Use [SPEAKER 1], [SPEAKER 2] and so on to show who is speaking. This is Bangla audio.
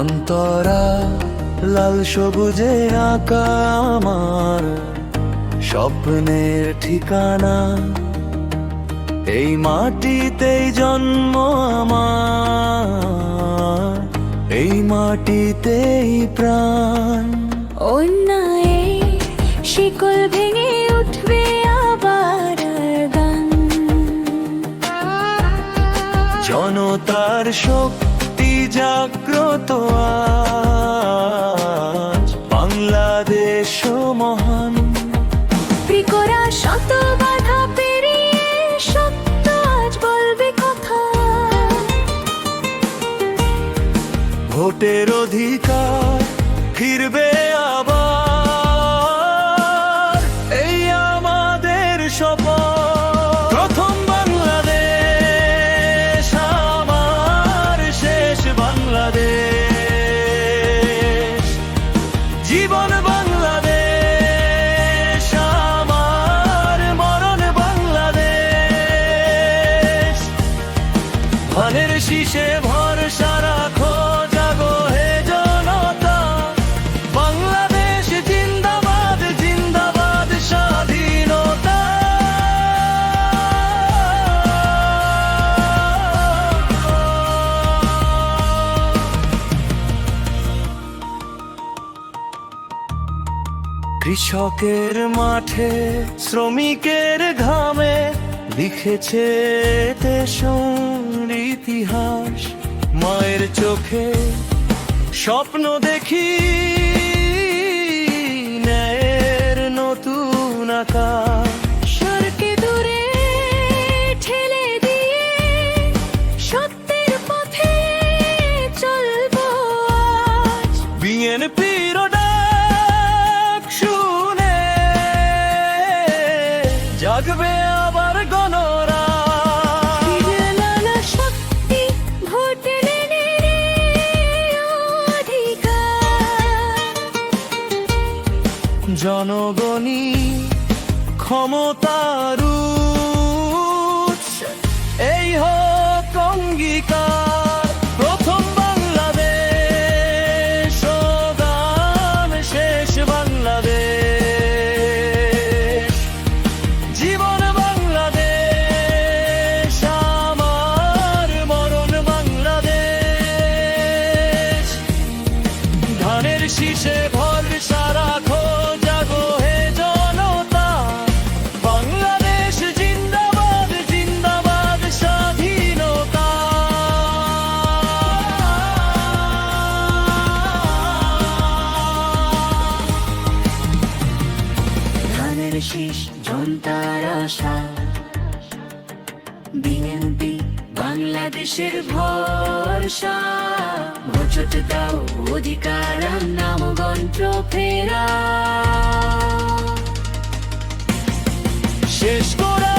[SPEAKER 1] অন্তরা লাল সবুজে আঁকা আমার স্বপ্নের ঠিকানা। এই মাটিতেই জন্ম আমার, এই মাটিতেই প্রাণ।
[SPEAKER 2] অন্যায় শিকল ভেঙে উঠবে আবার গান।
[SPEAKER 1] জনতার শক্তি জাগ্রত আজ, বাংলাদেশ মহান।
[SPEAKER 2] প্রিকরা শত বাধা পেরিয়ে সত্য আজ বলবে কথা।
[SPEAKER 1] ভোটের অধিকার ফিরবে আবার, এই আমাদের শপথ। প্রথম বাংলাদেশ আমার, শেষ বাংলাদেশ। জীবন বাংলাদেশ আমার, মরণ বাংলাদেশ। ধানের শীষে ভরসা রাখো, জাগো হে জনতা। বাংলাদেশ জিন্দাবাদ, জিন্দাবাদ স্বাধীনতা। কৃষকের মাঠে শ্রমিকের ঘামে লিখেছে দেশের ইতিহাস। মায়ের চোখে স্বপ্ন দেখি ন্যায়ের নতুন আকাশ।
[SPEAKER 2] সরকে দূরে ঠেলে দিয়ে সত্যের পথে চলবো আজ।
[SPEAKER 1] বিএনপির ডাক শুনে জাগবে আবার গণরা।
[SPEAKER 2] ফিরে নানা শক্তি ভোটে নেড়ে অধিকার।
[SPEAKER 1] জনগণই ক্ষমতার উৎস, এই হোক অঙ্গীকার। প্রথম বাংলাদেশ ও গান, শেষ বাংলাদেশ। জীবন বাংলাদেশ আমার, মরণ বাংলাদেশ। ধানের শীষে ভরসা রাখো, জাগো হে জনতা। বাংলাদেশ জিন্দাবাদ, জিন্দাবাদ স্বাধীনতা।
[SPEAKER 2] ধানের শীষ জনতার আশা। বিএনপি বাংলাদেশের ভরসা। ভোট দাও অধিকার, নাম গন্ত্র ফেরা।
[SPEAKER 1] শেষ করা